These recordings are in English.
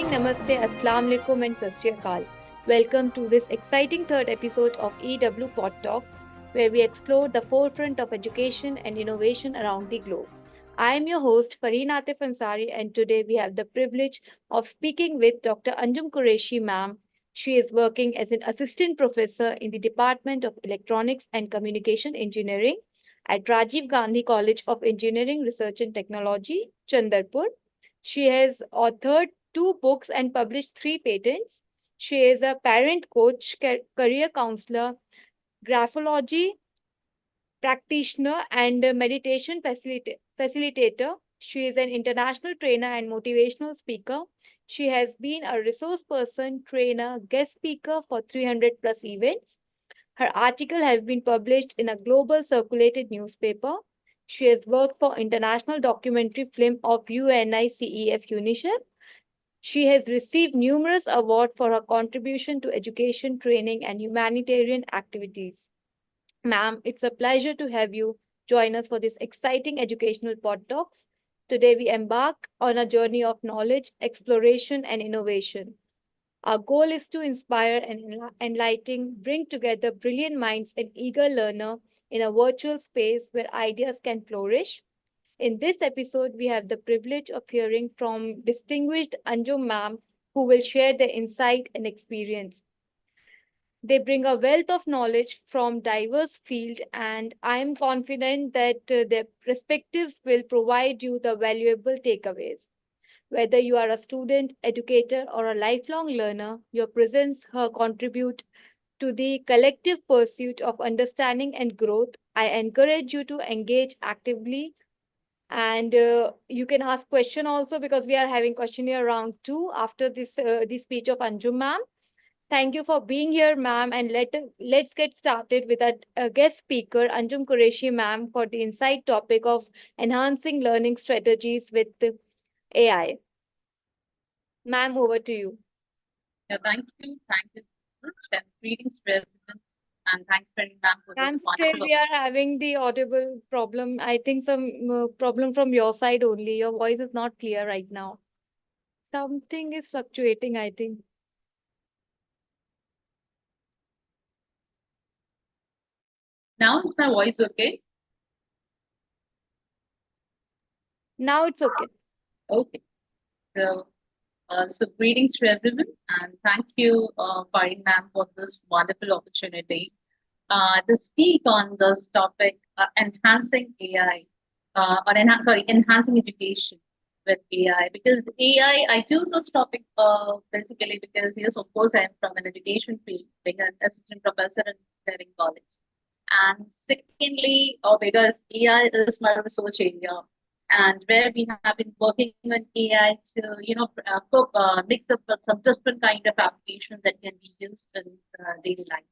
evening, namaste, assalamu alaikum, and sat sri akal. Welcome to this exciting third episode of EW Pod Talks, where we explore the forefront of education and innovation around the globe. I am your host, Farheen Aatif Ansari, and today we have the privilege of speaking with Dr. Anjum Qureshi, ma'am. She is working as an assistant professor in the Department of Electronics and Communication Engineering at Rajiv Gandhi College of Engineering, Research and Technology, Chandrapur. She has authored two books and published three patents. She is a parent coach, career counselor, graphology practitioner, and a meditation facilitator. She is an international trainer and motivational speaker. She has been a resource person, trainer, guest speaker for 300 plus events. Her article has been published in a global circulated newspaper. She has worked for international documentary film of UNICEF UNICEF. She has received numerous awards for her contribution to education, training, and humanitarian activities. Ma'am, it's a pleasure to have you join us for this exciting educational pod talks. Today, we embark on a journey of knowledge, exploration, and innovation. Our goal is to inspire and enlighten, bring together brilliant minds and eager learner in a virtual space where ideas can flourish. In this episode, we have the privilege of hearing from distinguished Anjum ma'am, who will share their insight and experience. They bring a wealth of knowledge from diverse fields, and I am confident that their perspectives will provide you the valuable takeaways. Whether you are a student, educator, or a lifelong learner, your presence here contribute to the collective pursuit of understanding and growth. I encourage you to engage actively, and you can ask question also because we are having questionnaire round two after this speech of Anjum ma'am. Thank you for being here, ma'am, and let's get started with a guest speaker, Anjum Qureshi ma'am, for the insight topic of enhancing learning strategies with AI. Ma'am, over to you. Yeah, thank you. Thank you so much. And greetings to everyone. And thanks very much for this Ma'am, still wonderful we are having the audible problem. I think some problem from your side only. Your voice is not clear right now. Something is fluctuating, I think. Now is my voice okay? Now it's okay. Okay. So, so greetings to everyone. And thank you, Farheen ma'am, for this wonderful opportunity to speak on this topic, enhancing AI, enhancing education with AI. Because I choose this topic basically because, yes, of course, I'm from an education field, being an assistant professor in engineering college. And secondly, because AI is my research area, and where we have been working on AI to, mix up with some different kind of applications that can be used in daily life.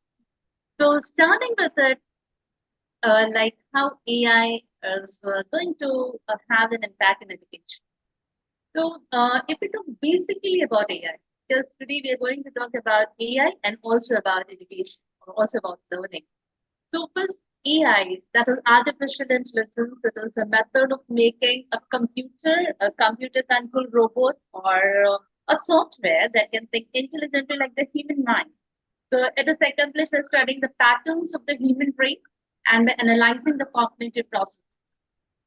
So starting with it, like how AI is going to have an impact in education. So if we talk basically about AI, because today we are going to talk about AI and also about education, or also about learning. So first, AI, that is artificial intelligence, it is a method of making a computer controlled robot or a software that can think intelligently like the human mind. So it is accomplished by studying the patterns of the human brain and by analyzing the cognitive process.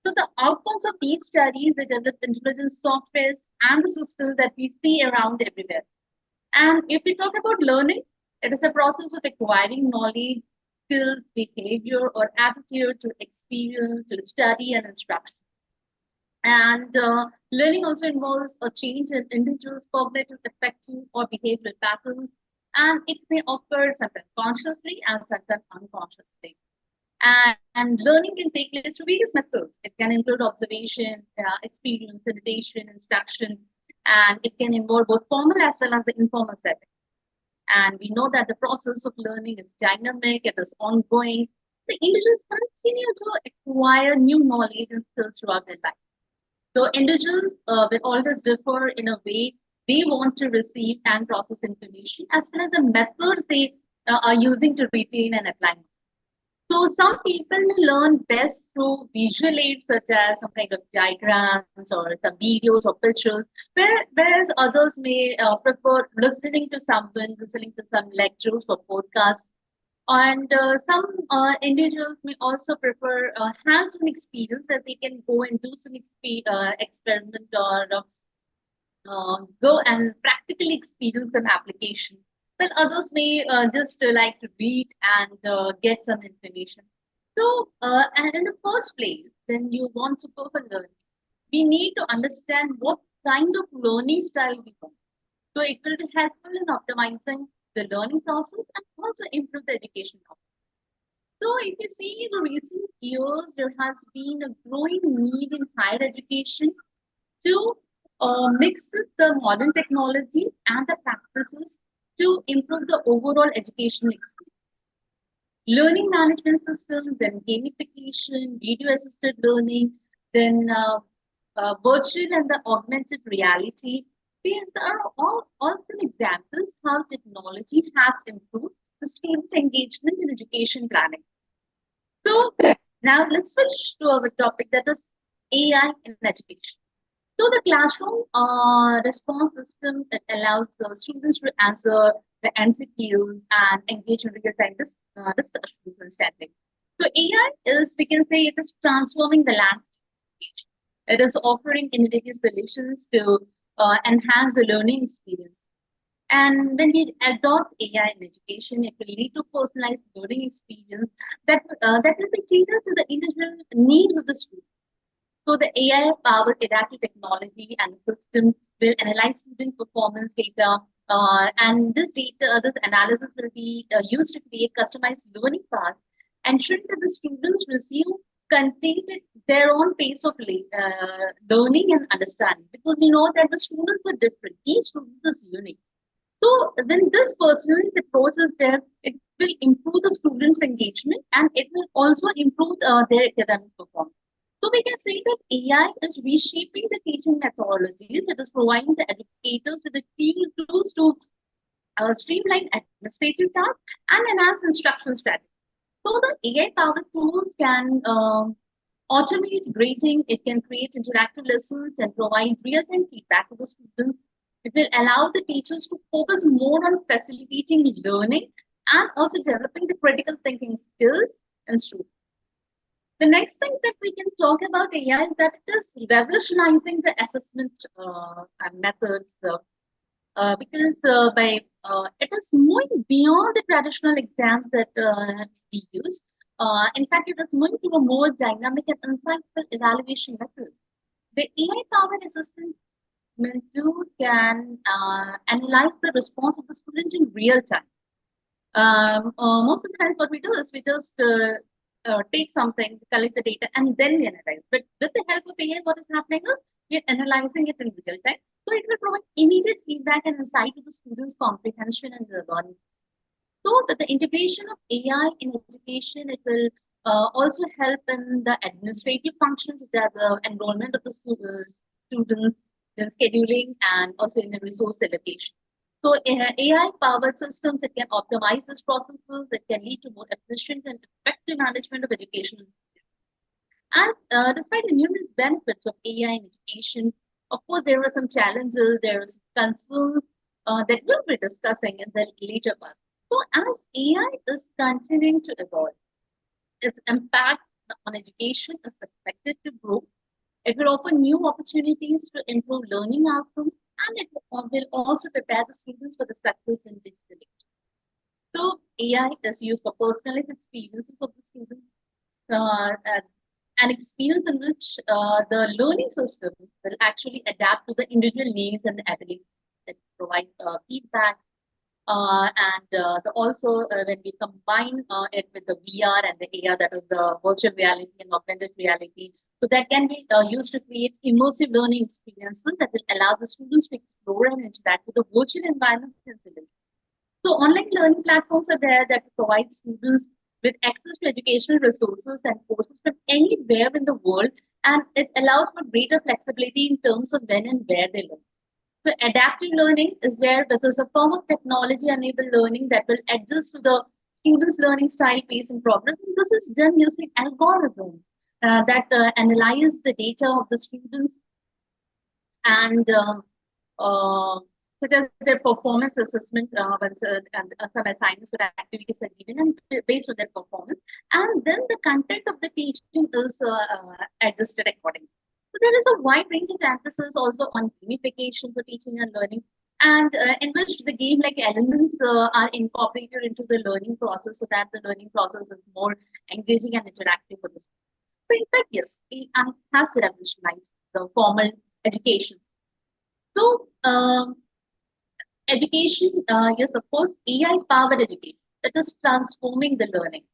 So the outcomes of these studies, they develop intelligence softwares and the systems that we see around everywhere. And if we talk about learning, it is a process of acquiring knowledge, skills, behavior, or attitude to experience, to study, and instruction. And learning also involves a change in individuals' cognitive, affective, or behavioral patterns, and it may occur sometimes consciously and sometimes unconsciously. And learning can take place through various methods. It can include observation, experience, imitation, instruction, and it can involve both formal as well as the informal setting. And we know that the process of learning is dynamic, it is ongoing. The individuals continue to acquire new knowledge and skills throughout their life. So individuals will always differ in a way they want to receive and process information, as well as the methods they are using to retain and apply. So some people may learn best through visual aids such as some kind of diagrams or some videos or pictures, whereas others may prefer listening to someone, listening to some lectures or podcasts. And some individuals may also prefer hands-on experience that they can go and do some experiment or go and practically experience an application. While others may just like to read and get some information. So, and in the first place, when you want to go for learning, we need to understand what kind of learning style we want. So, it will be helpful in optimizing the learning process and also improve the education outcome. So, if you see in the recent years, there has been a growing need in higher education to mix with the modern technology and the practices to improve the overall education experience. Learning management systems, then gamification, video assisted learning, then virtual and the augmented reality. These are all some examples how technology has improved the student engagement in education planning. So now let's switch to our topic that is AI in education. So the classroom response system that allows the students to answer the MCQs and engage in real-time discussions instantly. So AI is, we can say, it is transforming the landscape. It is offering innovative solutions to enhance the learning experience. And when we adopt AI in education, it will lead to personalized learning experience that will be tailored to the individual needs of the student. So the AI-powered adaptive technology and system will analyze student performance data, and this analysis will be used to create customized learning paths, ensuring that the students receive content at their own pace of learning and understanding. Because we know that the students are different; each student is unique. So when this personalized approach is there, it will improve the students' engagement and it will also improve their academic performance. So we can say that AI is reshaping the teaching methodologies. It is providing the educators with the tools to streamline administrative tasks and enhance instruction strategy. So the AI-powered tools can automate grading. It can create interactive lessons and provide real-time feedback to the students. It will allow the teachers to focus more on facilitating learning and also developing the critical thinking skills in students. The next thing that we can talk about AI is that it is revolutionizing the assessment methods because by it is moving beyond the traditional exams that we use. In fact, it is moving to a more dynamic and insightful evaluation methods. The AI-powered assessment tools can analyze the response of the student in real time. Most of the times, what we do is we just take something, collect the data, and then we analyze. But with the help of AI, what is happening is we are analyzing it in real time. So it will provide immediate feedback and insight to the students' comprehension and the learning. So with the integration of AI in education, it will also help in the administrative functions, such as the enrollment of the students, then scheduling, and also in the resource allocation. So AI-powered systems that can optimize these processes that can lead to more efficient and effective management of education. And despite the numerous benefits of AI in education, of course, there are some challenges, there are some concerns that we'll be discussing in the later part. So as AI is continuing to evolve, its impact on education is expected to grow. It will offer new opportunities to improve learning outcomes, and it will also prepare the students for the success in digital age. So AI is used for personalized experiences of the students, an experience in which the learning system will actually adapt to the individual needs and the abilities that provide feedback. Also, when we combine it with the VR and the AR, that is the virtual reality and augmented reality, so that can be used to create immersive learning experiences that will allow the students to explore and interact with the virtual environment easily. So online learning platforms are there that provide students with access to educational resources and courses from anywhere in the world, and it allows for greater flexibility in terms of when and where they learn. So adaptive learning is where this is a form of technology-enabled learning that will adjust to the students' learning style, pace, and progress. And this is done using algorithms that analyze the data of the students and uh, such as their performance assessment once, and some assignments or activities are given and based on their performance, and then the content of the teaching is adjusted accordingly. So there is a wide range of emphasis also on gamification for teaching and learning, and in which the game like elements are incorporated into the learning process so that the learning process is more engaging and interactive for the students. So in fact, yes, AI has revolutionized the formal education. So, education, yes, of course, AI powered education that is transforming the learning.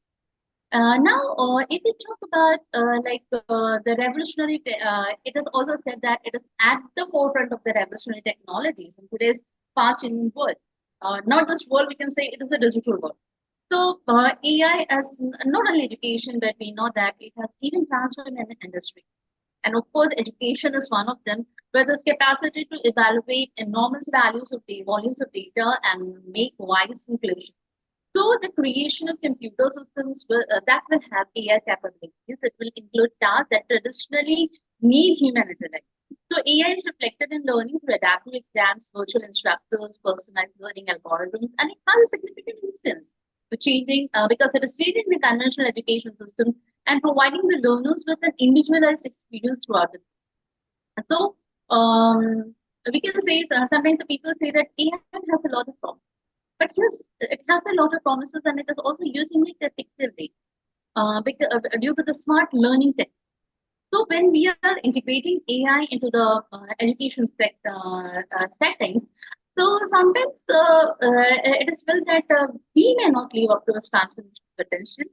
Now, if we talk about the revolutionary, it is also said that it is at the forefront of the revolutionary technologies in today's fast-changing world. Not this world, we can say it is a digital world. So, AI as not only education, but we know that it has even transformed an industry. And of course, education is one of them, where this capacity to evaluate enormous values of volumes of data and make wise conclusions. So the creation of computer systems that will have AI capabilities. It will include tasks that traditionally need human intellect. So AI is reflected in learning through adaptive exams, virtual instructors, personalized learning algorithms, and it has a significant influence to changing because it is changing the conventional education system and providing the learners with an individualized experience throughout the. So we can say sometimes the people say that AI has a lot of promise, but yes, it has a lot of promises and it is also using it effectively due to the smart learning tech. So when we are integrating AI into the education setting, so sometimes it is felt that we may not live up to its transformation potential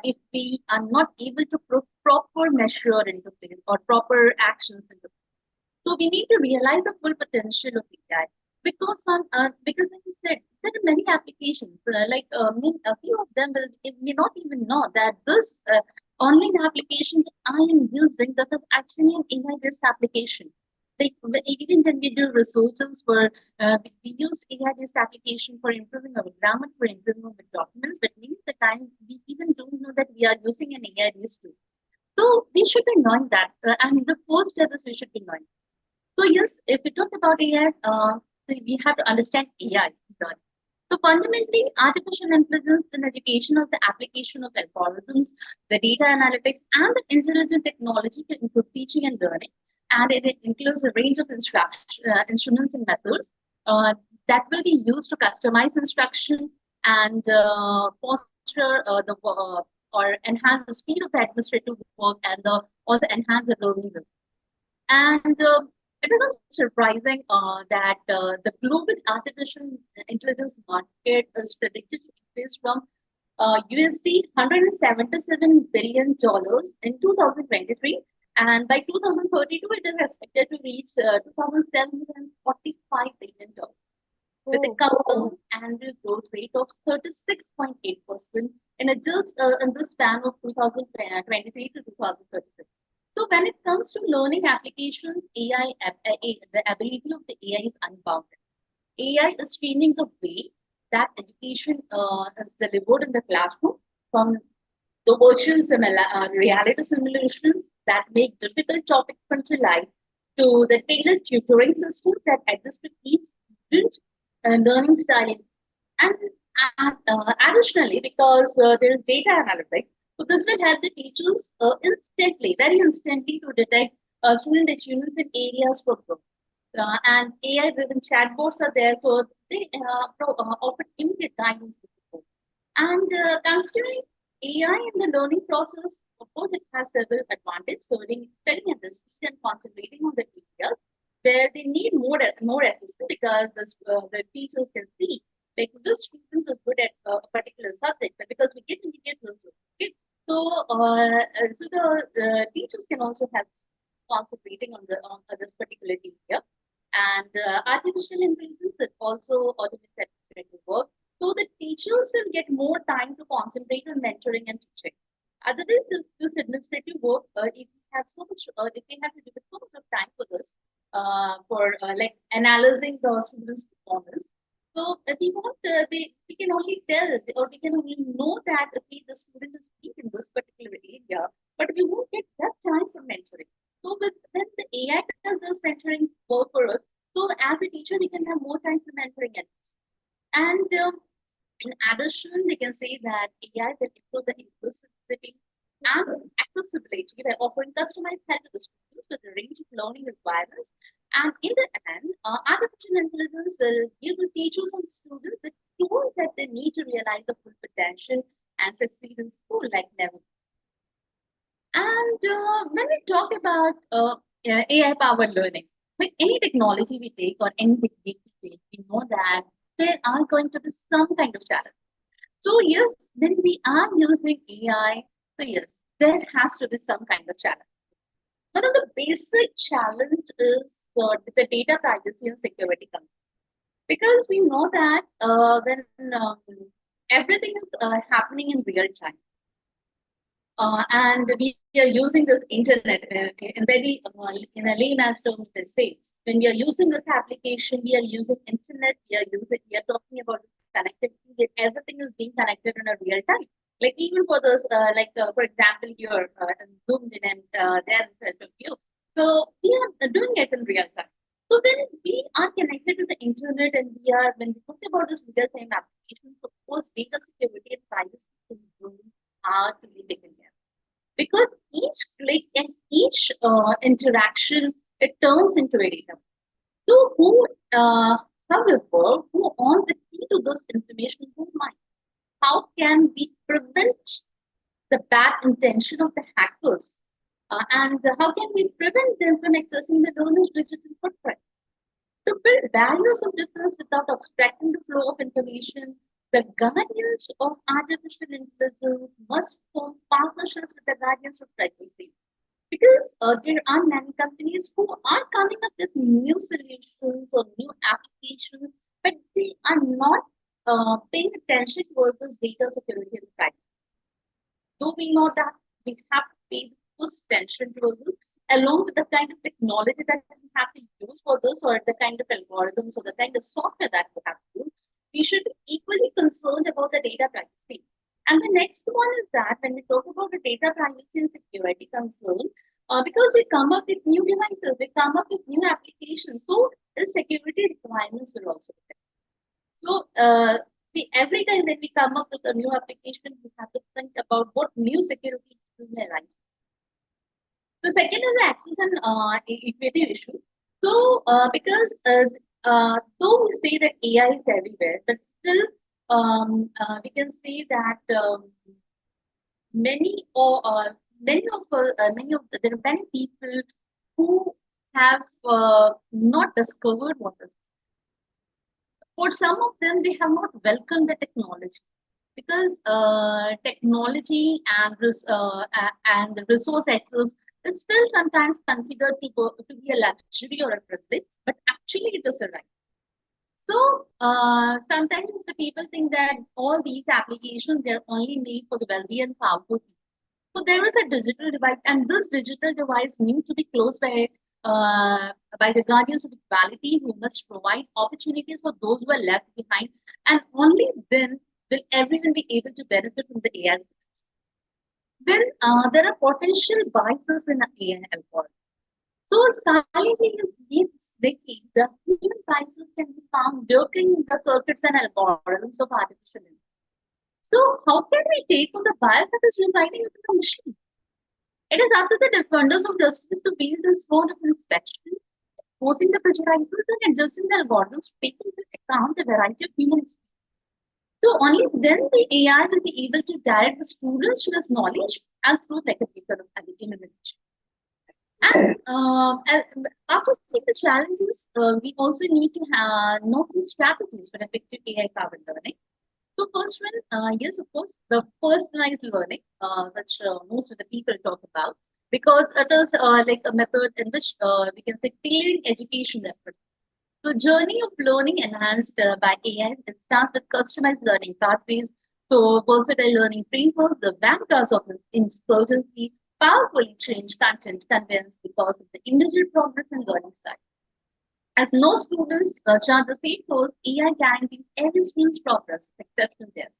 if we are not able to put proper measure into place or proper actions into place. So we need to realize the full potential of AI because like you said, there are many applications. A few of them may not even know that this online application that I am using that is actually an AI-based application. Like even when we do researches for we use AI-based application for improving our grammar, for improving our documents, but many of the time we even don't know that we are using an AI-based tool. So we should be knowing that, and the first step is we should be knowing. So yes, if we talk about AI, so we have to understand AI. So fundamentally, artificial intelligence in education is the application of algorithms, the data analytics, and the intelligent technology to improve teaching and learning. And it includes a range of instruments and methods that will be used to customize instruction and foster or enhance the speed of the administrative work and also enhance the learning results. And it is also surprising that the global artificial intelligence market is predicted to increase from USD $177 billion in 2023. And by 2032, it is expected to reach $2,745 billion with a Oh, compound annual growth rate of 36.8% in a just in the span of 2023 to 2033. So when it comes to learning applications, the ability of the AI is unbounded. AI is changing the way that education is delivered in the classroom, from the virtual reality simulations that make difficult topics come to life to the tailored tutoring systems that adjust to each student learning style. And additionally, because there is data analytics, so this will help the teachers very instantly to detect student achievements in areas for growth. And AI-driven chatbots are there, so they offer immediate guidance to people. And considering AI in the learning process, of course, it has several advantages, studying at the speed and concentrating on the areas where they need more assistance because the teachers can see like this student is good at a particular subject, but because we get immediate results. Okay? So, the teachers can also help concentrating on this particular area. And artificial intelligence is also automates administrative work. So the teachers will get more time to concentrate on mentoring and teaching. Otherwise, this administrative work, if we have so much, if we have to give so much of time for this, for like analyzing the students' performance. So we can only tell or we can only know that okay, the student is weak in this particular area, but we won't get that time for mentoring. So with when the AI does this mentoring work for us, so as a teacher we can have more time for mentoring it. And in addition, we can say that AI will improve the inclusivity and accessibility by offering customized help to the students with a range of learning requirements. And in the end, artificial intelligence will give the teachers and students the tools that they need to realize the full potential and succeed in school like never. And when we talk about AI powered learning, like any technology we take or any technique we take, we know that there are going to be some kind of challenge. So yes, when we are using AI, so yes, there has to be some kind of challenge. One of the basic challenge is the data privacy and security concerns. Because we know that when everything is happening in real time, and we are using this internet in very in a layman's terms, they say when we are using this application, we are using internet, we are talking about connectivity, that everything is being connected in a real time. Like even for this, for example, you're zoomed in and there in front of you. So we are doing it in real time. So when we are connected to the internet and when we talk about this real time applications, of course, data security and privacy concerns are to be taken care of because each click and each interaction it turns into a data. So however, who owns the key to this information? Who might? How can we prevent the bad intention of the hackers? And how can we prevent them from accessing the learner's digital footprint? To build barriers of difference without obstructing the flow of information, the guardians of artificial intelligence must form partnerships with the guardians of privacy. Because there are many companies who are coming up with new solutions or new applications, but they are not paying attention towards this data security and privacy. So we know that we have to pay close attention to this, along with the kind of technology that we have to use for this, or the kind of algorithms or the kind of software that we have to use. We should be equally concerned about the data privacy. And the next one is that when we talk about the data privacy and security concern, because we come up with new devices, we come up with new applications, so the security requirements will also be there. So every time when we come up with a new application, we have to think about what new security issues may arise. The second is the access and equity issue. So because though we say that AI is everywhere, but still we can say that many or many of there are many people who have not discovered what is for some of them, they have not welcomed the technology because technology and the resource access is still sometimes considered to be a luxury or a privilege, but actually it is a right. So sometimes the people think that all these applications they're only made for the wealthy and powerful people. So there is a digital divide, and this digital divide needs to be closed by the guardians of equality who must provide opportunities for those who are left behind, and only then will everyone be able to benefit from the AI. Then there are potential biases in AI algorithm. So silently is these decades, the human biases can be found lurking in the circuits and algorithms of artificial intelligence. So how can we take on the bias that is residing in the machine? It is up to the defenders of justice to wield this mode of inspection, forcing the prejudices and adjusting the algorithms to take into account the variety of human experience. So only then the AI will be able to direct the students to this knowledge and through like a method of elimination. And after seeing the challenges, we also need to know some strategies for effective AI-powered learning. So first one, yes, of course, the personalized learning, which most of the people talk about, because it is like a method in which we can say tailoring education efforts. So journey of learning enhanced by AI, it starts with customized learning pathways. So versatile learning frameworks, the vanguards of insurgency, powerfully change content convince because of the individual progress and learning style. As no students charge the same course, AI guarantees every student's progress, exception test.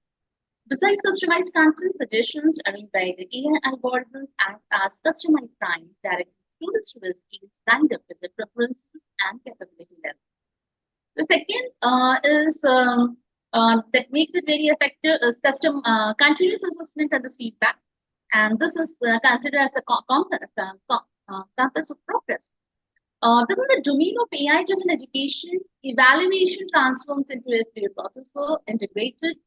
Besides customized content, suggestions arranged by the AI algorithms act as customized times, directing students to skills lined up with their preferences and capability levels. The second is that makes it very effective is custom continuous assessment and the feedback, and this is considered as a compass of progress. Within the domain of AI-driven education, evaluation transforms into a peer process so integrated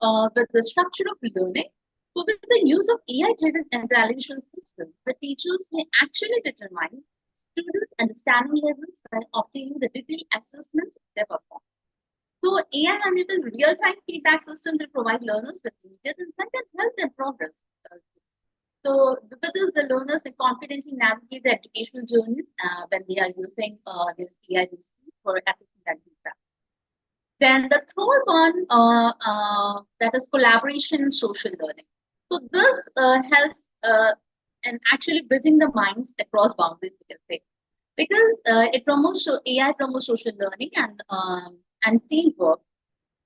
with the structure of learning. So, with the use of AI-driven evaluation systems, the teachers may actually determine students' understanding levels by obtaining the detailed assessments of their performance. So, AI-enabled real-time feedback systems will provide learners with immediate insight and help their progress. So, with this, the learners may confidently navigate the educational journeys when they are using this AI tools for assessment and feedback. Then the third one, that is collaboration and social learning. So this helps in actually bridging the minds across boundaries, we can say, because it promotes AI promotes social learning and teamwork.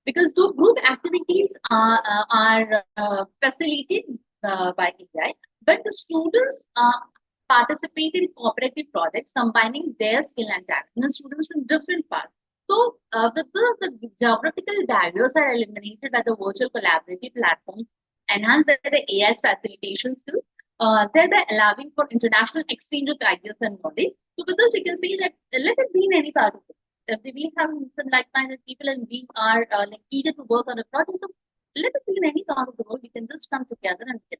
Because though group activities are facilitated by AI, but the students participate in cooperative projects combining their skill and talent. The students from different paths. So, the geographical barriers are eliminated by the virtual collaborative platform enhanced by the AI's facilitation skills, thereby allowing for international exchange of ideas and knowledge. So, with this, we can say that let it be in any part of the world. If we have some like-minded people and we are like eager to work on a project, so let it be in any part of the world, we can just come together and get.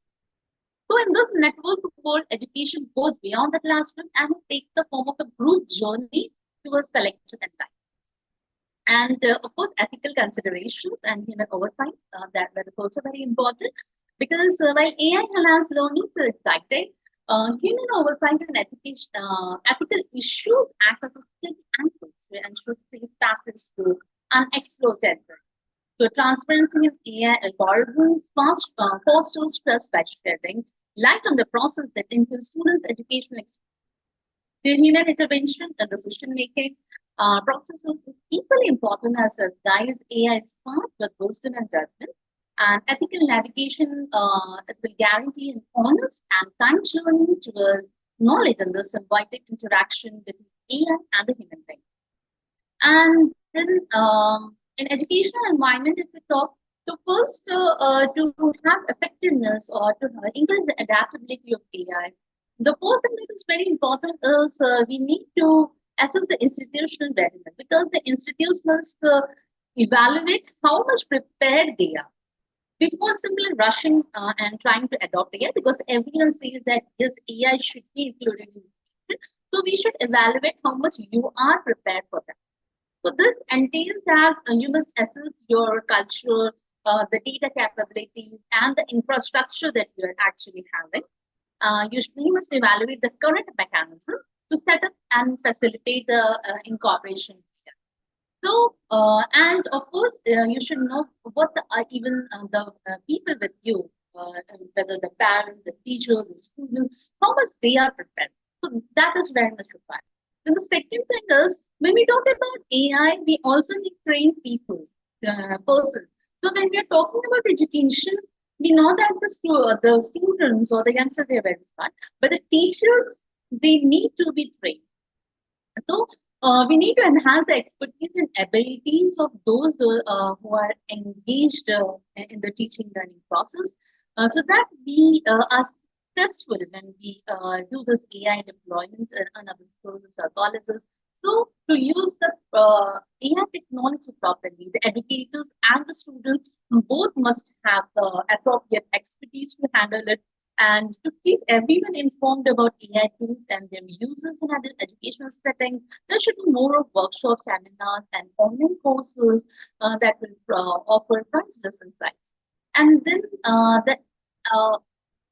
So, in this network world, education goes beyond the classroom and it takes the form of a group journey towards collective insight. And of course, ethical considerations and human oversight that is also very important because while AI allows learning to exciting, human oversight and ethical issues act as a split anchors to ensure safe passage through unexplored territory. So transparency of AI algorithms fosters trust by shedding light on the process that influence students' educational experience. The human intervention and decision making processes is equally important as it guides AI's path with wisdom and judgment. And ethical navigation it will guarantee an honest and kind journey towards knowledge and the symbiotic interaction between AI and the human being. And then in educational environment, if we talk, so first to have effectiveness or to increase the adaptability of AI, the first thing that is very important is we need to assess the institutional readiness because the institutes must evaluate how much prepared they are before simply rushing and trying to adopt AI because everyone says that yes, AI should be included in it. So we should evaluate how much you are prepared for that. So this entails that you must assess your culture, the data capabilities, and the infrastructure that you are actually having. You must evaluate the current mechanism to set up and facilitate the incorporation. So, and of course, you should know what even the people with you, whether the parents, the teachers, the students, how much they are prepared. So that is very much required. Then the second thing is when we talk about AI, we also need trained people, persons. So when we are talking about education, we know that the students or the youngsters they are very smart, but the teachers they need to be trained. So we need to enhance the expertise and abilities of those who are engaged in the teaching learning process so that we are successful when we do this AI deployment in our schools or colleges. So to use the AI technology properly, the educators and the students both must have the appropriate expertise to handle it and to keep everyone informed about AI tools and their uses in other educational settings. There should be more of workshops, seminars, and online courses that will offer priceless insights. And then the uh,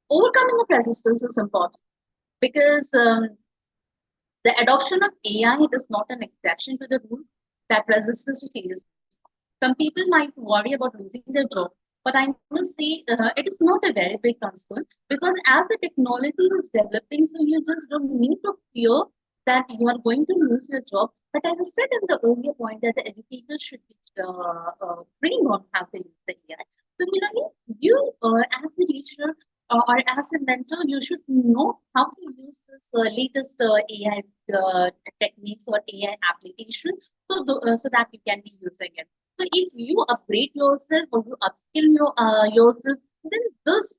overcoming of resistance is important because the adoption of AI it is not an exception to the rule that resistance to changes. Some people might worry about losing their job, but I must say it is not a very big concern because as the technology is developing, so you just don't need to fear that you are going to lose your job. But as I said in the earlier point, that the educators should be trained on how to use the AI. Similarly, you as a teacher or as a mentor, you should know how to use this latest AI techniques or AI application, so that you can be using it. So if you upgrade yourself or you upskill yourself, then this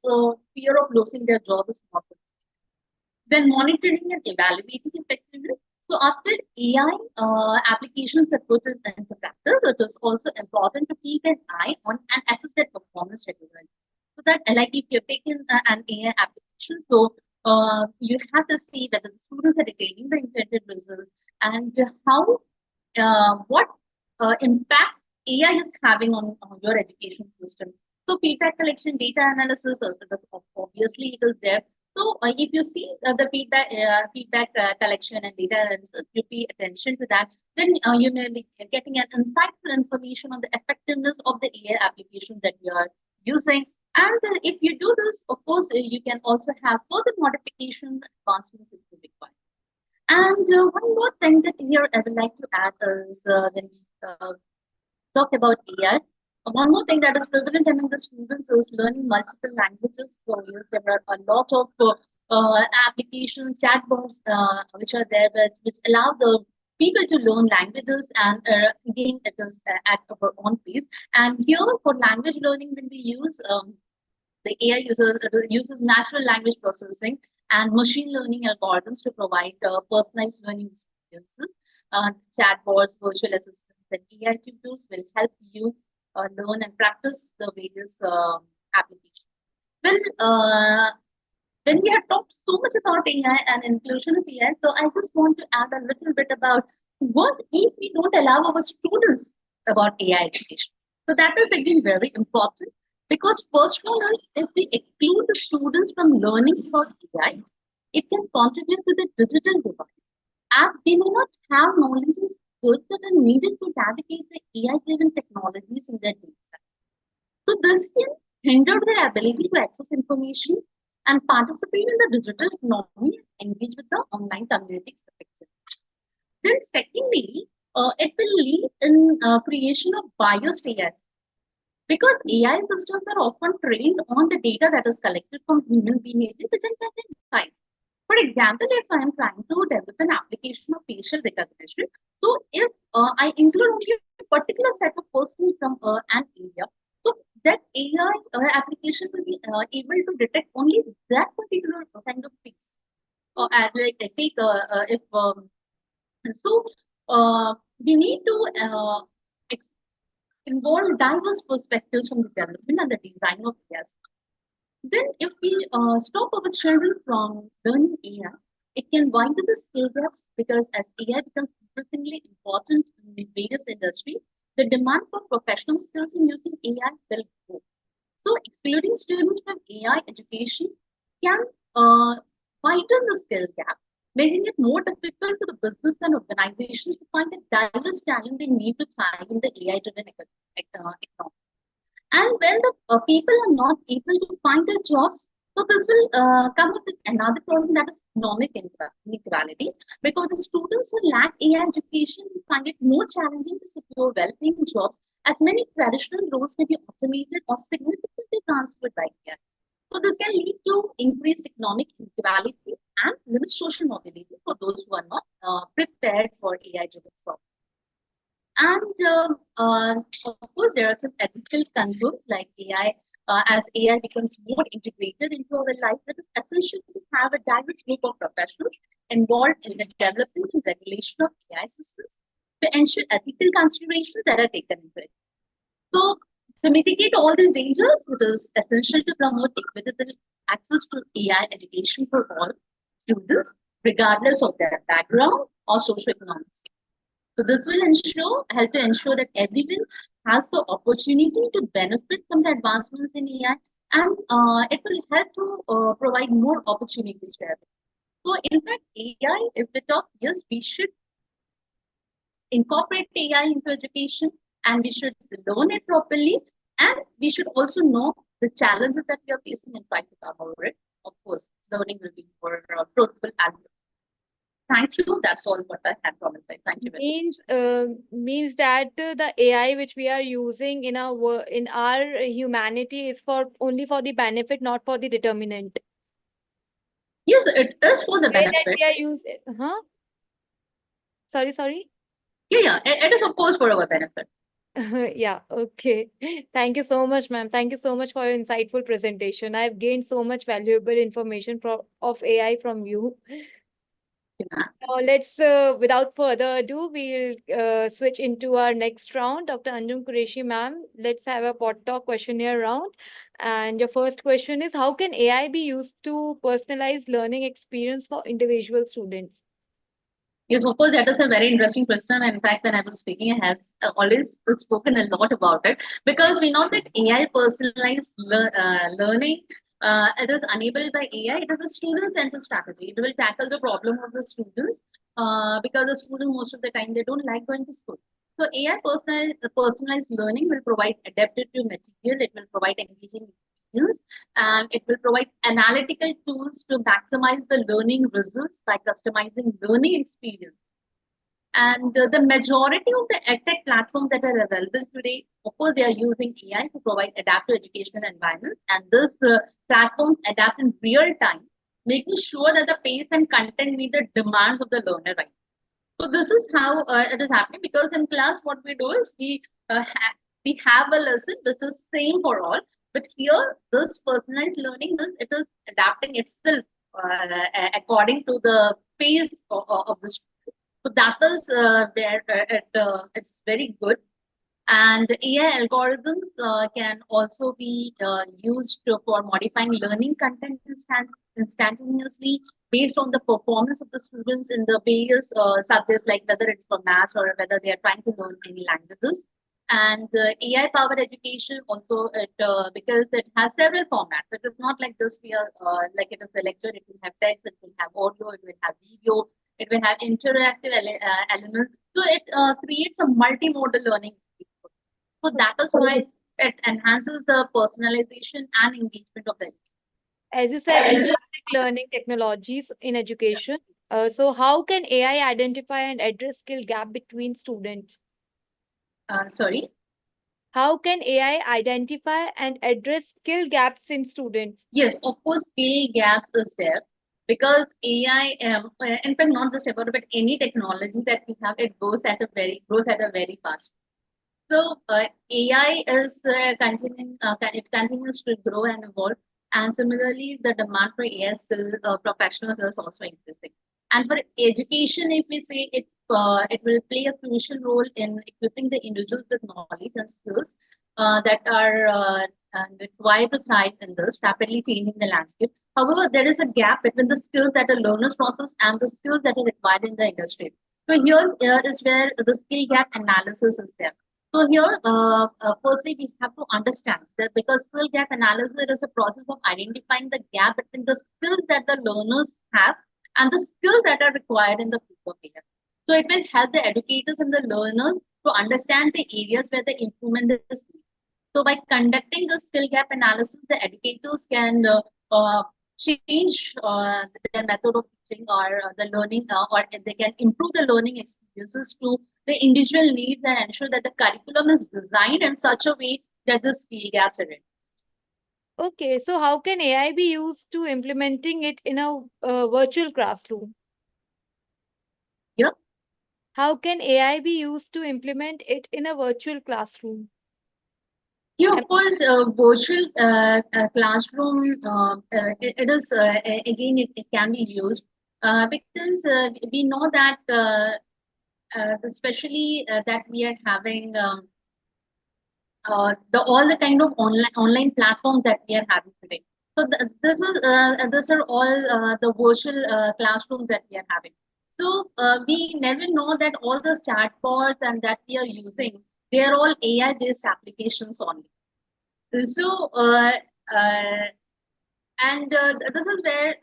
fear of losing their job is not there. Then monitoring and evaluating effectiveness. So after AI applications approaches into practice, it is also important to keep an eye on and assess their performance regularly. So that, like if you're taking an AI application, so you have to see whether the students are retaining the intended results and how what impact AI is having on your education system. So feedback collection, data analysis, obviously it is there. So if you see the feedback collection and data analysis, you pay attention to that, then you may be getting an insightful information on the effectiveness of the AI application that you are using. And if you do this, of course, you can also have further modifications, advancements if you require. And one more thing that here I would like to add is when we talk about AI, one more thing that is prevalent among the students is learning multiple languages. So yes, there are a lot of applications, chatbots, which are there, which allow the people to learn languages and again it is at our own pace. And here for language learning, when we use the AI uses natural language processing and machine learning algorithms to provide personalized learning experiences. Chatbots, virtual assistants, and AI tutors will help you learn and practice the various applications. Well, when we have talked so much about AI and inclusion of AI, so I just want to add a little bit about what if we don't allow our students about AI education. So that is again very important because first one is if we exclude the students from learning about AI, it can contribute to the digital divide. As they may not have knowledge and skills that are needed to navigate the AI-driven technologies in their daily life. So this can hinder their ability to access information and participate in the digital economy and engage with the online communities effectively. Then secondly, it will lead in creation of biased AI because AI systems are often trained on the data that is collected from human behavior, which can contain bias. For example, if I am trying to develop an application of facial recognition, so if I include only a particular set of persons from an area, so that AI application will be able to detect only that particular kind of face. Like I take if so, we need to involve diverse perspectives from the development and the design of AI. Then, if we stop our children from learning AI, it can widen the skill gaps because as AI becomes increasingly important in various industries, the demand for professional skills in using AI will grow. So, excluding students from AI education can uh, widen the skill gap, making it more difficult for the business and organizations to find the diverse talent they need to thrive in the AI-driven economy. And when the people are not able to find their jobs, so this will come up with another problem that is economic inequality because the students who lack AI education will find it more challenging to secure well-paying jobs as many traditional roles may be automated or significantly transferred by AI. So this can lead to increased economic inequality and limit social mobility for those who are not prepared for AI-driven jobs. And of course, there are some ethical controls like AI. As AI becomes more integrated into our life, it is essential to have a diverse group of professionals involved in the development and regulation of AI systems to ensure ethical considerations that are taken into it. So, to mitigate all these dangers, it is essential to promote equitable access to AI education for all students, regardless of their background or socioeconomic status. So this will help to ensure that everyone has the opportunity to benefit from the advancements in AI, and it will help to provide more opportunities to everyone. So in fact, AI, if we talk, yes, we should incorporate AI into education, and we should learn it properly, and we should also know the challenges that we are facing and try to come over it. Of course, learning will be more fruitful and Thank you. That's all what I had from my side. Thank you very much. Means that the AI which we are using in in our humanity is for only for the benefit, not for the determinant. Yes, it is for the Way that benefit. we are using, huh? Sorry. Yeah, yeah. It is of course for our benefit. Yeah, okay. Thank you so much, ma'am. Thank you so much for your insightful presentation. I've gained so much valuable information of AI from you. Yeah. Now, without further ado, we'll switch into our next round. Dr. Anjum Qureshi, ma'am, let's have a pot talk questionnaire round. And your first question is, how can AI be used to personalize learning experience for individual students? Yes, of course, that is a very interesting question. And in fact, when I was speaking, I have always spoken a lot about it because we know that AI personalized learning, it is enabled by AI. It is a student-centered strategy. It will tackle the problem of the students because the students most of the time they don't like going to school. So AI personalized learning will provide adaptive material. It will provide engaging experience, and it will provide analytical tools to maximize the learning results by customizing learning experience. And the majority of the edtech platforms that are available today, of course, they are using AI to provide adaptive educational environments. And this platforms adapt in real time, making sure that the pace and content meet the demands of the learner, right? So this is how it is happening because in class, what we do is we have a lesson which is same for all, but here this personalized learning is it is adapting itself according to the pace of the student. So that is where it's very good. And AI algorithms can also be used for modifying learning content instantaneously based on the performance of the students in the various subjects, like whether it's for math or whether they are trying to learn any languages. And AI-powered education also, because it has several formats. It is not like this. We are like it is a lecture. It will have text. It will have audio. It will have video. It will have interactive elements. So it creates a multimodal learning experience. So that is why it enhances the personalization and engagement of the education. As you said, adaptive learning technologies in education. So how can AI identify and address skill gap between students? Sorry. How can AI identify and address skill gaps in students? Yes, of course, skill gaps is there because AI, in fact, not just about but any technology that we have, it grows at a very fast. So AI is continuing, it continues to grow and evolve, and similarly, the demand for AI skill professionals is also increasing. And for education, if we say it will play a crucial role in equipping the individuals with knowledge and skills that are required to thrive in this rapidly changing the landscape. However, there is a gap between the skills that are learners process and the skills that are required in the industry. So here is where the skill gap analysis is there. So here, firstly, we have to understand that because skill gap analysis is a process of identifying the gap between the skills that the learners have and the skills that are required in the future phase. So it will help the educators and the learners to understand the areas where the improvement is needed. So by conducting the skill gap analysis, the educators can change their method of teaching or the learning, or they can improve the learning experiences to the individual needs and ensure that the curriculum is designed in such a way that the skill gaps are in. Okay, so how can AI be used to implementing it in a virtual classroom? Yeah. How can AI be used to implement it in a virtual classroom? Yeah, Am- of course, virtual classroom, it is, it can be used because we know that, especially that we are having the all the kind of online platforms that we are having today. So these are all the virtual classrooms that we are having. So we never know that all the chatbots and that we are using, they are all AI based applications only. So uh, and this is where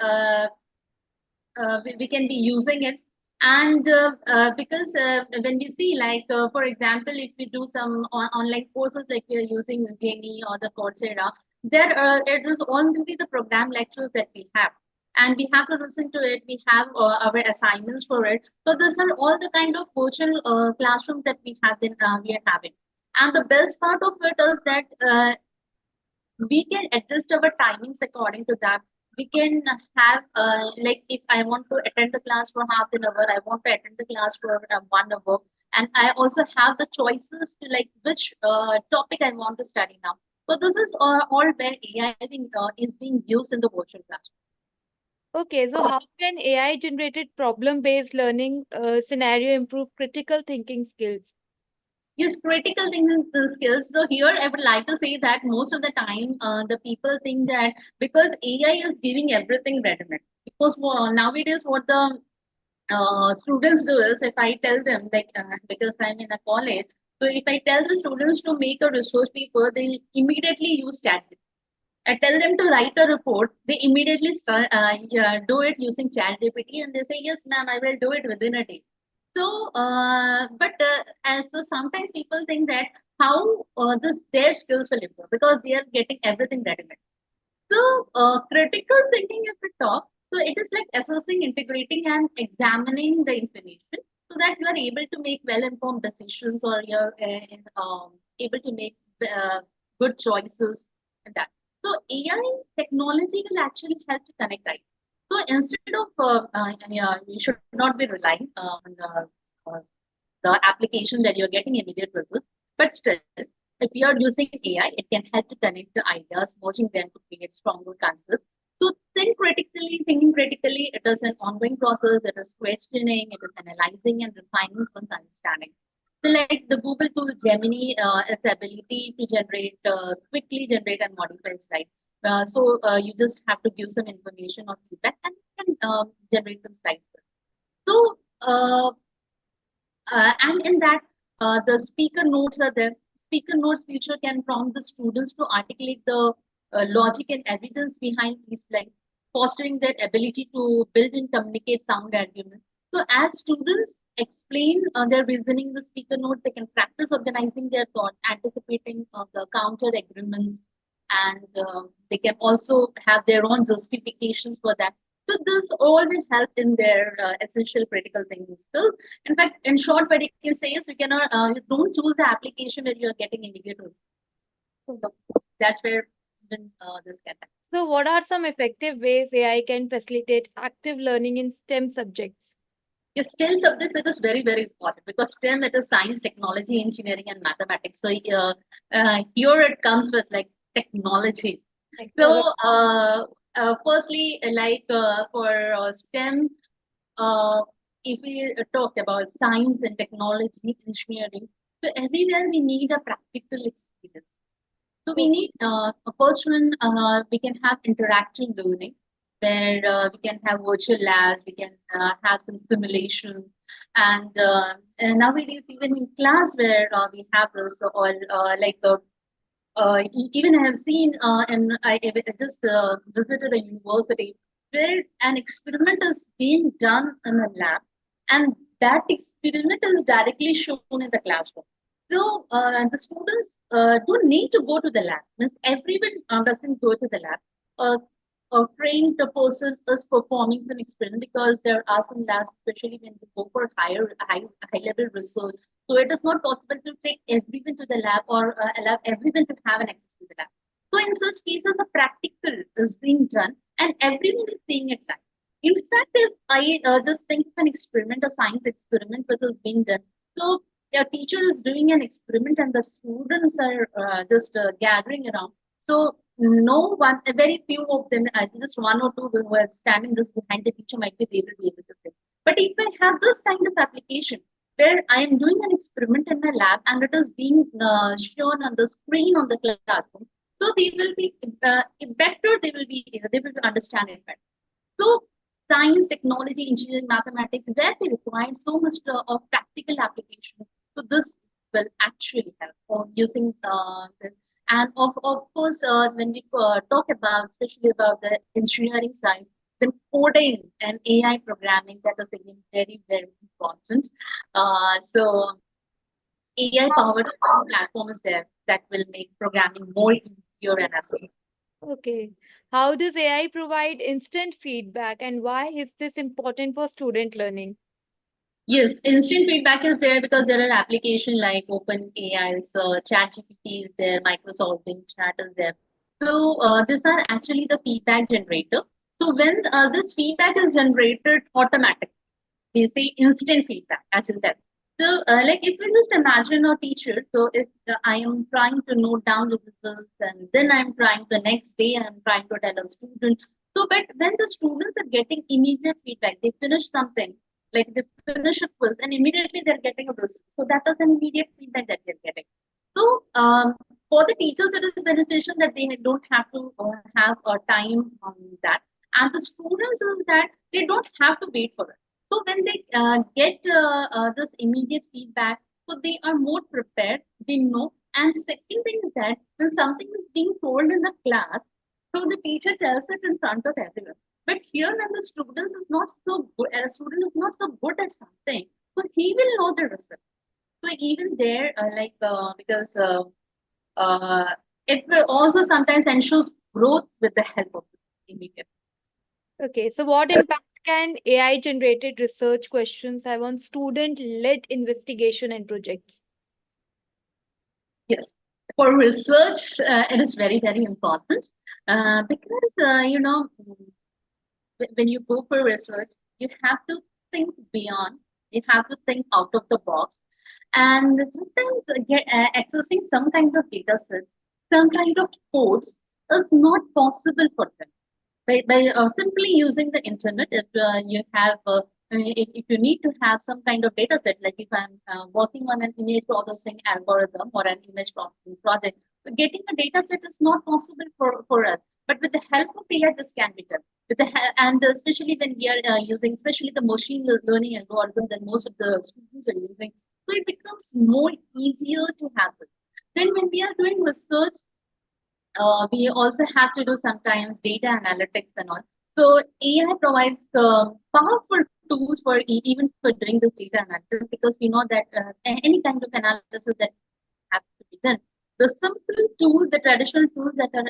we can be using it. And because when we see, like, for example, if we do some online courses like we are using Udemy or the Coursera, there it is only the program lectures that we have. and we have to listen to it. We have our assignments for it. So these are all the kind of virtual classrooms that we are having. And the best part of it is that we can adjust our timings according to that. We can have like if I want to attend the class for half an hour, I want to attend the class for 1 hour, and I also have the choices to like which topic I want to study now. So this is all where AI is being used in the virtual classroom. Okay, so how can AI generated problem based learning scenario improve critical thinking skills? Yes, critical thinking skills. So here I would like to say that most of the time, the people think that because AI is giving everything ready-made. Because nowadays, what the students do is, if I tell them like because I'm in a college, so if I tell the students to make a resource paper, they immediately use chat. I tell them to write a report, they immediately start yeah, do it using ChatGPT, and they say, "Yes, ma'am, I will do it within a day." So, but as so sometimes people think that how their skills will improve because they are getting everything ready-made. So, critical thinking, if we talk, so it is like assessing, integrating, and examining the information so that you are able to make well-informed decisions or you're able to make good choices and that. So, AI technology will actually help to connect ideas. So, instead of yeah, you should not be relying on uh, the application that you're getting immediate results. But still, if you're using AI, it can help to connect the ideas, merging them to create stronger concepts. So thinking critically, it is an ongoing process, it is questioning, it is analyzing and refining one's understanding. So like the Google tool Gemini, its ability to quickly generate and modify slides. So you just have to give some information or feedback and you can generate some slides. So and in that, the speaker notes are there. Speaker notes feature can prompt the students to articulate the logic and evidence behind these lines, fostering their ability to build and communicate sound arguments. So, as students explain their reasoning, the speaker notes, they can practice organizing their thought, anticipating the counter agreements, and they can also have their own justifications for that. So, this all will help in their essential critical thinking skills. In fact, in short, what you can say is you don't choose the application where you are getting immediate results. So that's where even this can happen. So, what are some effective ways AI can facilitate active learning in STEM subjects? Your STEM subject it is very very important because STEM it is science, technology, engineering, and mathematics. So here it comes with like technology. So Excellent. firstly, like for STEM, uh, if we talk about science and technology, engineering, so everywhere we need a practical experience. So we need a first one. We can have interactive learning, where we can have virtual labs. We can have some simulation, and nowadays even in class where we have this all even I have seen, and I just visited a university where an experiment is being done in a lab, and that experiment is directly shown in the classroom. So the students don't need to go to the lab. Means everyone doesn't go to the lab. Uh, a trained person is performing some experiment because there are some labs, especially when you go for high level research. So it is not possible to take everyone to the lab or allow everyone to have an access to the lab. So in such cases, the practical is being done and everyone is seeing it live. In fact, if I just think of an experiment, a science experiment which is being done, so a teacher is doing an experiment and the students are just gathering around. So no one, a very few of them, just one or two who were standing just behind the teacher might be able to be able to say. But if I have this kind of application where I am doing an experiment in my lab and it is being shown on the screen on the classroom, so they will be better. They will understand it better. So science, technology, engineering, mathematics, where they require so much of practical application. So this will actually help for using this. And of course, when we talk about, especially about the engineering side, then coding and AI programming, that is again very, very important. So AI powered platform is there that will make programming more easier and accessible. Okay. How does AI provide instant feedback and why is this important for student learning? Yes, instant feedback is there because there are applications like OpenAI's ChatGPT is there, Microsoft Bing Chat is there. So these are actually the feedback generator. So when this feedback is generated automatically, they say instant feedback, as you said. So, like if we just imagine a teacher, so if I am trying to note down the results and then I'm trying the next day I'm trying to tell a student. So, but when the students are getting immediate feedback, they finish something, like they finish a quiz and immediately they're getting a result. So, that is an immediate feedback that they're getting. So, for the teachers, it is beneficial that they don't have to have a time on that. And the students is that they don't have to wait for it. So when they get this immediate feedback, so they are more prepared. They know. And second thing is that when something is being told in the class, so the teacher tells it in front of everyone. But here, when the student is not so good, a student is not so good at something, so he will know the result. So even there, because it will also sometimes ensures growth with the help of the immediate. Okay, so what impact can AI generated research questions have on student led investigation and projects? Yes, for research, it is very, very important because, when you go for research, you have to think beyond, you have to think out of the box. And sometimes accessing some kind of data sets, some kind of codes is not possible for them by simply using the internet. If you have if you need to have some kind of data set, like if I'm working on an image processing algorithm or an image processing project, so getting a data set is not possible for us, but with the help of AI this can be done. And especially when we are using especially the machine learning algorithm that most of the students are using, so it becomes more easier to have this. Then when we are doing research, we also have to do sometimes data analytics and all. So AI provides powerful tools for even for doing this data analysis, because we know that any kind of analysis that have to be done. The simple tools, the traditional tools that are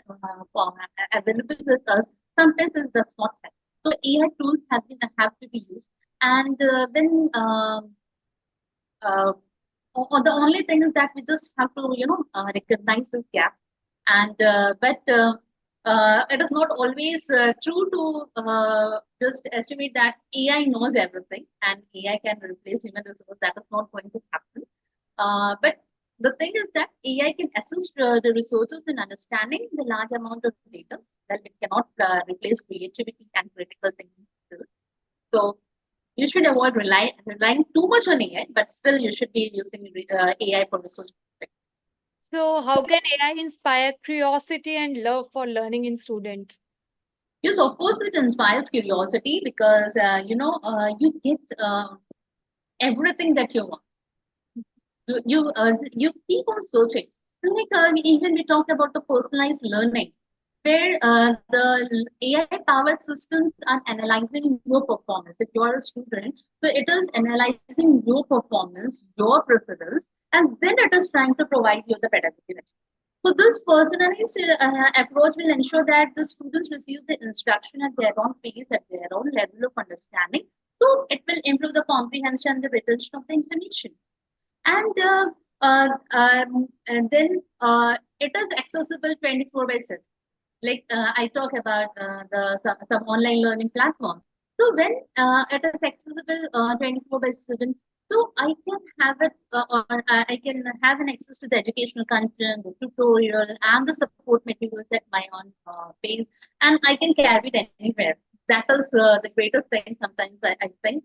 available with us, sometimes it does not help. So AI tools have to be used, and when uh, the only thing is that we just have to recognize this gap, and but it is not always true to just estimate that AI knows everything and AI can replace human resources. That is not going to happen. But the thing is that AI can assist the researchers in understanding the large amount of data. Well, it cannot replace creativity and critical thinking skills. So you should avoid relying too much on AI, but still you should be using AI for research. So, how can AI inspire curiosity and love for learning in students? Yes, of course, it inspires curiosity because you get everything that you want. You keep on searching. Like even we talked about the personalized learning, where the AI-powered systems are analyzing your performance. If you are a student, so it is analyzing your performance, your preference, and then it is trying to provide you the pedagogy. So this personalized approach will ensure that the students receive the instruction at their own pace, at their own level of understanding. So it will improve the comprehension and the retention of the information. And then it is accessible 24 by 7. Like I talk about some online learning platform. So when it is accessible 24 by 7, so I can have it or I can have an access to the educational content, the tutorial, and the support materials at my own pace, and I can carry it anywhere. That is the greatest thing sometimes I think.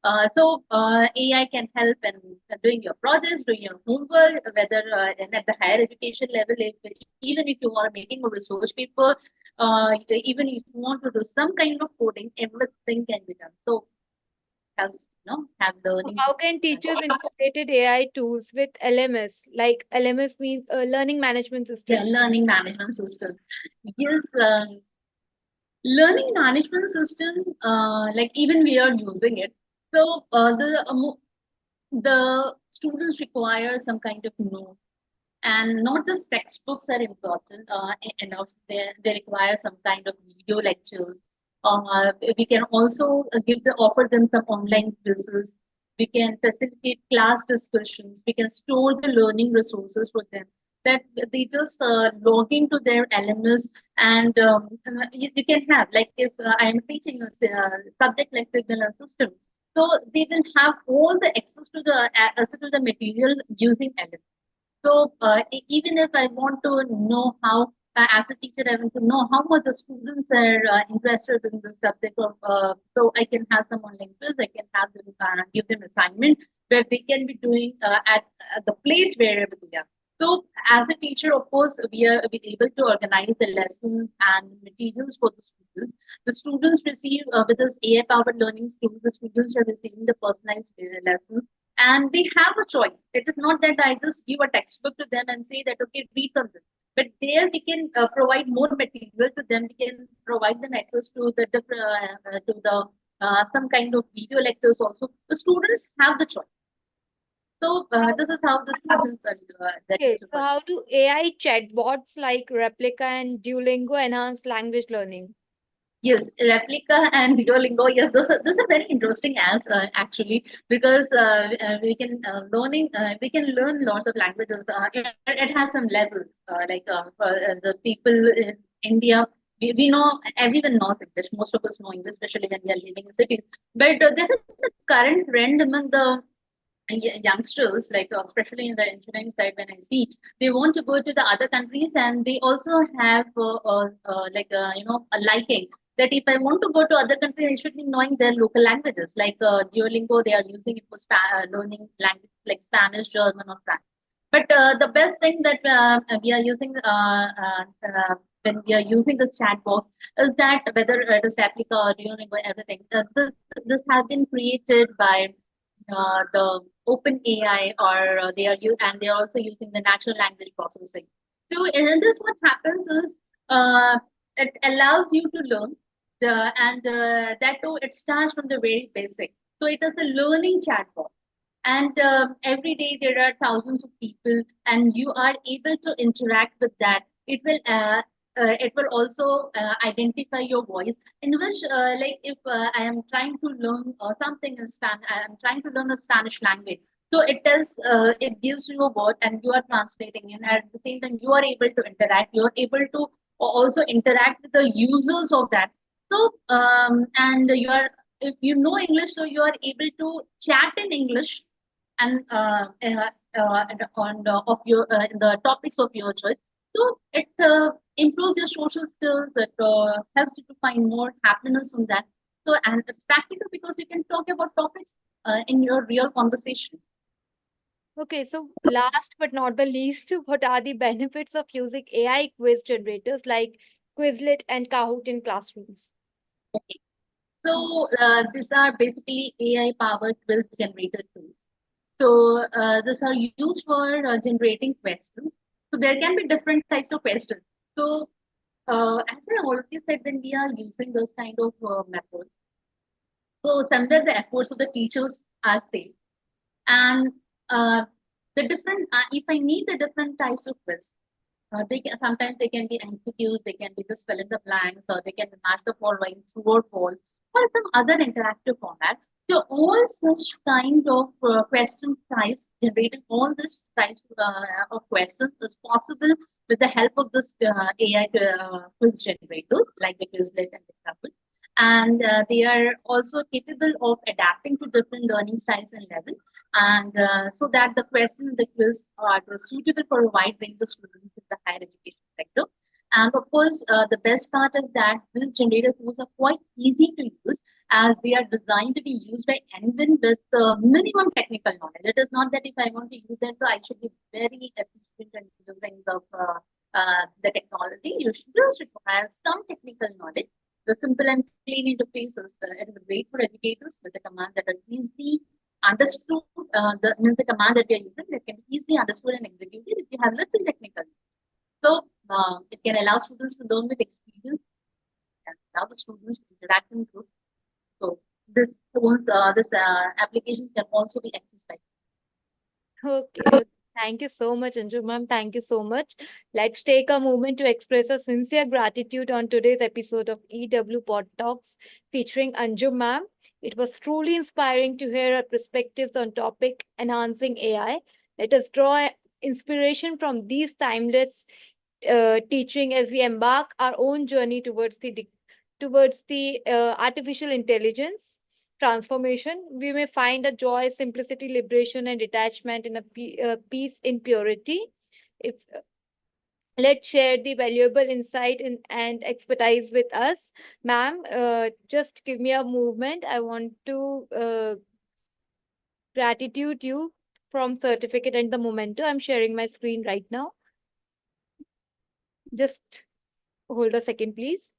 AI can help in doing your projects, doing your homework, whether at the higher education level, even if you are making a research paper, even if you want to do some kind of coding, everything can be done. So have learning How tools. can teachers integrate AI tools with LMS? Like LMS means learning management Yeah, system. learning management system. Yes, learning management system. Like even we are using it. So the students require some kind of notes. And not just textbooks are important enough. They require some kind of video lectures. We can also offer them some online quizzes. We can facilitate class discussions. We can store the learning resources for them that they just log into their LMS, and you can have, like, if I am teaching a subject like signal and system, so they will have all the access to the material using LMS. So even if I want to know how, as a teacher, I want to know how much the students are interested in the subject of, so I can have some online quiz, I can have them give them assignment where they can be doing at the place wherever they are. So as a teacher, of course, we able to organize the lessons and materials for the students. The students receive with this AI-powered learning tools, the students are receiving the personalized lessons, and they have a choice. It is not that I just give a textbook to them and say that, okay, read from this. But there we can provide more material to them. We can provide them access to the different to the some kind of video lectures also. The students have the choice. So this is how the students are the Okay, teacher so for them. how do AI chatbots like Replica and Duolingo enhance language learning? Yes, Replica and Duolingo. Yes, those are very interesting as actually, because we can we can learn lots of languages. It has some levels. For the people in India, we know, everyone knows English. Most of us know English, especially when we are living in cities. But there is a current trend among the youngsters, like especially in the engineering side, when I see they want to go to the other countries, and they also have a liking that if I want to go to other countries, I should be knowing their local languages. Like Duolingo, they are using it for learning language like Spanish, German, or French. But the best thing that we are using when we are using the chat box is that whether it is Replica or Duolingo, everything, this has been created by the open AI, or and they are also using the natural language processing. So in this, what happens is it allows you to learn and that too, it starts from the very basic. So it is a learning chatbot, and every day there are thousands of people, and you are able to interact with that. It will also identify your voice, in which like if I am trying to learn something in Spanish, I am trying to learn a Spanish language. So it gives you a word, and you are translating, and at the same time you are able to interact, you are able to also interact with the users of that. So and you are, if you know English, so you are able to chat in English, and on of your the topics of your choice. So it improves your social skills. It helps you to find more happiness from that. So, and it's practical because you can talk about topics in your real conversation. Okay, so last but not the least, what are the benefits of using AI quiz generators like Quizlet and Kahoot in classrooms? Okay. So these are basically AI powered quiz generator tools. So these are used for generating questions. So there can be different types of questions. So as I already said, when we are using those kind of methods, so somewhere the efforts of the teachers are same. And the different, if I need the different types of quiz, sometimes they can be MCQs, they can be just fill in the blanks, or they can match the following true or false, or some other interactive format. So all such kind of question types, generating all these types of questions is possible with the help of this AI quiz generators like the Quizlet and the Couple. And they are also capable of adapting to different learning styles and levels, and so that the questions in the quiz are suitable for a wide range of students in the higher education sector. And of course, the best part is that these generator tools are quite easy to use, as they are designed to be used by anyone with minimum technical knowledge. It is not that if I want to use it, so I should be very efficient in using the technology. You should just require some technical knowledge. The simple and clean interfaces, it is great for educators with the commands that are easy understood. The command that we are using that can be easily understood and executed if you have little technical. So it can allow students to learn with experience and allow the students to interact in groups. So this application can also be accessed by. Okay, Thank you so much, Anjum ma'am. Thank you so much. Let's take a moment to express our sincere gratitude on today's episode of EW Pod Talks featuring Anjum ma'am. It was truly inspiring to hear her perspectives on topic enhancing AI. Let us draw inspiration from these timeless teaching as we embark our own journey towards the artificial intelligence transformation. We may find a joy, simplicity, liberation, and detachment in a peace in purity. If Let's share the valuable insight and expertise with us, ma'am. Just give me a movement. I want to gratitude you from certificate and the memento. I'm sharing my screen right now. Just hold a second, please.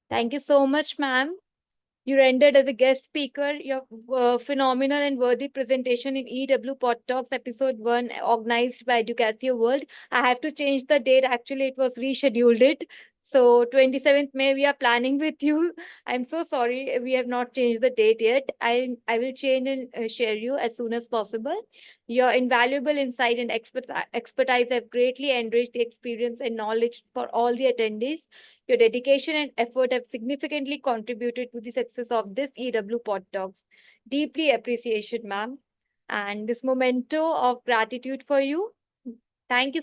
Thank you so much, ma'am. You rendered as a guest speaker your phenomenal and worthy presentation in EW Pod Talks episode 1 organized by Educatio World. I have to change the date. Actually, it was rescheduled it. So 27th May, we are planning with you. I'm so sorry. We have not changed the date yet. I will change and share you as soon as possible. Your invaluable insight and expertise have greatly enriched the experience and knowledge for all the attendees. Your dedication and effort have significantly contributed to the success of this EW Pod Talks. Deeply appreciation, ma'am. And this memento of gratitude for you. Thank you